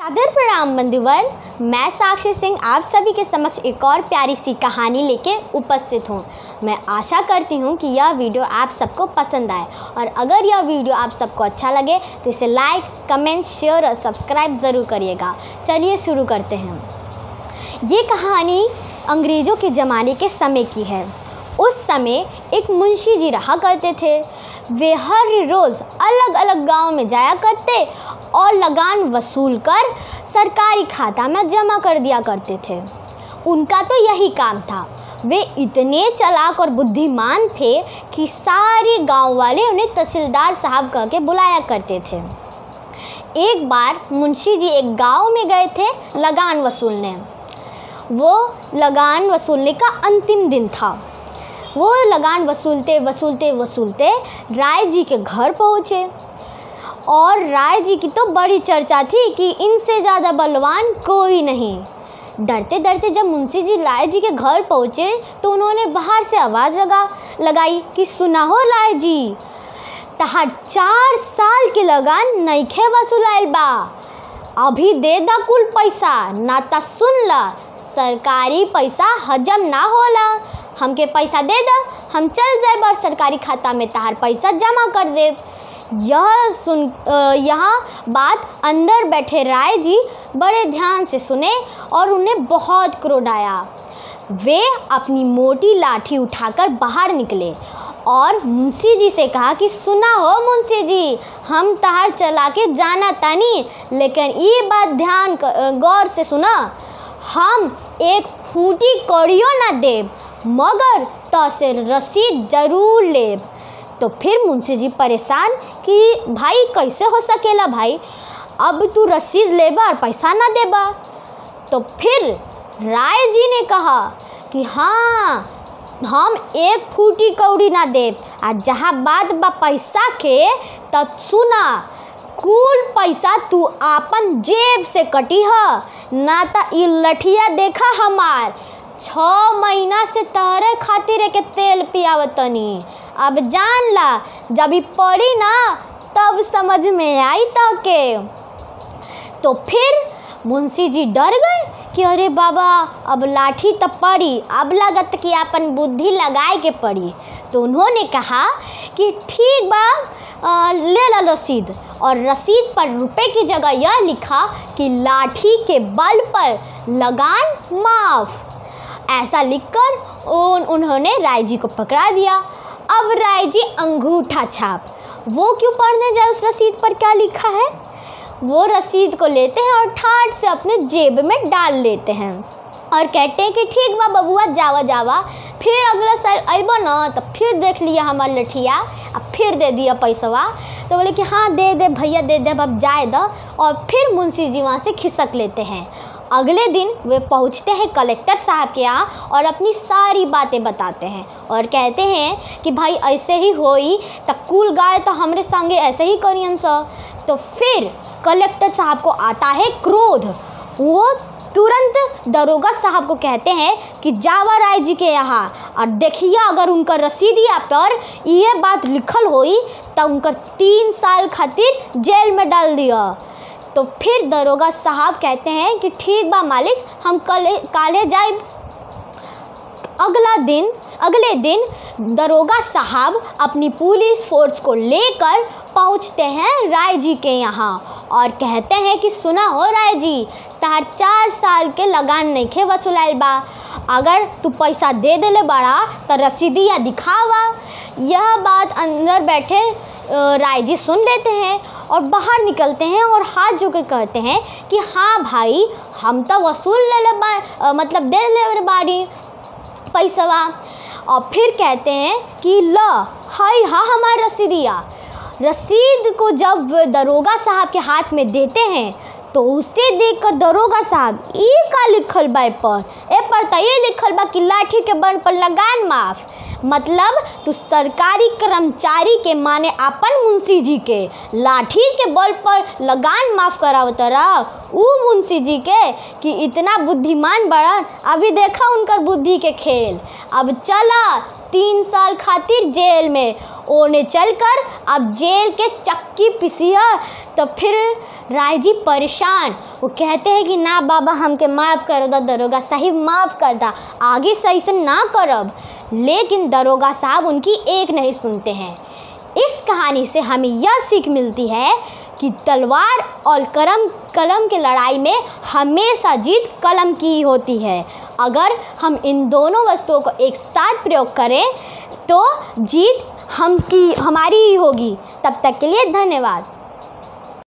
सादर प्रणाम बंधुवर, मैं साक्षी सिंह आप सभी के समक्ष एक और प्यारी सी कहानी लेके उपस्थित हूँ। मैं आशा करती हूँ कि यह वीडियो आप सबको पसंद आए और अगर यह वीडियो आप सबको अच्छा लगे तो इसे लाइक, कमेंट, शेयर और सब्सक्राइब ज़रूर करिएगा। चलिए शुरू करते हैं। ये कहानी अंग्रेज़ों के ज़माने के समय की है। उस समय एक मुंशी जी रहा करते थे। वे हर रोज़ अलग अलग गांव में जाया करते और लगान वसूल कर सरकारी खाता में जमा कर दिया करते थे। उनका तो यही काम था। वे इतने चालाक और बुद्धिमान थे कि सारे गांव वाले उन्हें तहसीलदार साहब कह के बुलाया करते थे। एक बार मुंशी जी एक गांव में गए थे लगान वसूलने। वो लगान वसूलने का अंतिम दिन था। वो लगान वसूलते वसूलते राय जी के घर पहुँचे और राय जी की तो बड़ी चर्चा थी कि इनसे ज़्यादा बलवान कोई नहीं। डरते डरते जब मुंशी जी राय जी के घर पहुँचे तो उन्होंने बाहर से आवाज़ लगाई कि सुना हो राय जी, तहार 4 साल के लगान नइखे वसूलाइल बा। अभी दे दा कुल पैसा, ना ता सुन ला, सरकारी पैसा हजम ना होला। हमके पैसा दे दा, हम चल जाए और सरकारी खाता में तहार पैसा जमा कर दे। यहाँ बात अंदर बैठे राय जी बड़े ध्यान से सुने और उन्हें बहुत क्रोध आया। वे अपनी मोटी लाठी उठाकर बाहर निकले और मुंशी जी से कहा कि सुना हो मुंशी जी, हम तहार चला के जाना तानी, लेकिन ये बात ध्यान गौर से सुना, हम एक फूटी कौड़ियों ना देब, मगर तो से रसीद जरूर लेब। तो फिर मुंशी जी परेशान कि भाई कैसे हो सकेला भाई, अब तू रसीद लेबा और पैसा ना देबा। तो फिर राय जी ने कहा कि हाँ, हम एक फूटी कौड़ी ना देब, आ जहाँ बात बा पैसा के तब सुना, कुल पैसा तू आपन जेब से कटी ह, ना ता ई लठिया देखा हमार 6 महीना से तहरे खातिर के तेल पियावतनी। अब जान ला, जब पड़ी ना तब समझ में आई तो के। तो फिर मुंशी जी डर गए कि अरे बाबा, अब लाठी तब पड़ी, अब लागत कि अपन बुद्धि लगाए के पड़ी। तो उन्होंने कहा कि ठीक बा, ले ला रसीद। और रसीद पर रुपए की जगह यह लिखा कि लाठी के बल पर लगान माफ़। ऐसा लिखकर उन्होंने राय जी को पकड़ा दिया। अब राय जी अंगूठा छाप, वो क्यों पढ़ने जाए उस रसीद पर क्या लिखा है। वो रसीद को लेते हैं और ठाट से अपने जेब में डाल लेते हैं और कहते हैं कि ठीक बा बबुआ, जावा जावा, फिर अगला साल अइबो न तो फिर देख लिया हमार लठिया, अब फिर दे दिया पैसवा। तो बोले कि हाँ दे दे भैया, दे दे, अब जाए दो। और फिर मुंशी जी वहाँ से खिसक लेते हैं। अगले दिन वे पहुंचते हैं कलेक्टर साहब के यहाँ और अपनी सारी बातें बताते हैं और कहते हैं कि भाई ऐसे ही होई तो कुल गाय तो हमरे संगे ऐसे ही करियन सा। तो फिर कलेक्टर साहब को आता है क्रोध। वो तुरंत दरोगा साहब को कहते हैं कि जावा राय जी के यहाँ और देखिए, अगर उनका रसीदिया पर यह बात लिखल होई तो उनका 3 साल खातिर जेल में डाल दिया। तो फिर दरोगा साहब कहते हैं कि ठीक बा मालिक, हम काले जाए। अगले दिन दरोगा साहब अपनी पुलिस फोर्स को लेकर पहुंचते हैं राय जी के यहाँ और कहते हैं कि सुना हो राय जी, तहार 4 साल के लगान नइखे वसूलाइल बा। अगर तू पैसा दे देले बड़ा तो रसीदिया दिखावा। यह बात अंदर बैठे राय जी सुन लेते हैं और बाहर निकलते हैं और हाथ जोड़कर कहते हैं कि हाँ भाई, हम तो वसूल ले मतलब दे ले बारी पैसवा। और फिर कहते हैं कि ला हाय हाँ हमारा रसीदिया। रसीद को जब दरोगा साहब के हाथ में देते हैं तो उसे देखकर दरोगा साहब, ये का लिखल बा पर तो ये लिखल बा कि लाठी के बल पर लगान माफ़। मतलब तू सरकारी कर्मचारी के माने अपन मुंशी जी के लाठी के बल पर लगान माफ़ करावत रहा। ऊ मुंशी जी के कि इतना बुद्धिमान बड़न, अभी देखा उनकर बुद्धि के खेल। अब चला 3 साल खातिर जेल में। ओने चलकर अब जेल के चक्की पिसिया तो फिर राय जी परेशान, वो कहते हैं कि ना बाबा हमके माफ़ कर दो, दरोगा साहिब माफ़ कर दा, आगे से ऐसे ना करब। लेकिन दरोगा साहब उनकी एक नहीं सुनते हैं। इस कहानी से हमें यह सीख मिलती है कि तलवार और कलम के लड़ाई में हमेशा जीत कलम की ही होती है। अगर हम इन दोनों वस्तुओं को एक साथ प्रयोग करें तो जीत हमारी ही होगी। तब तक के लिए धन्यवाद।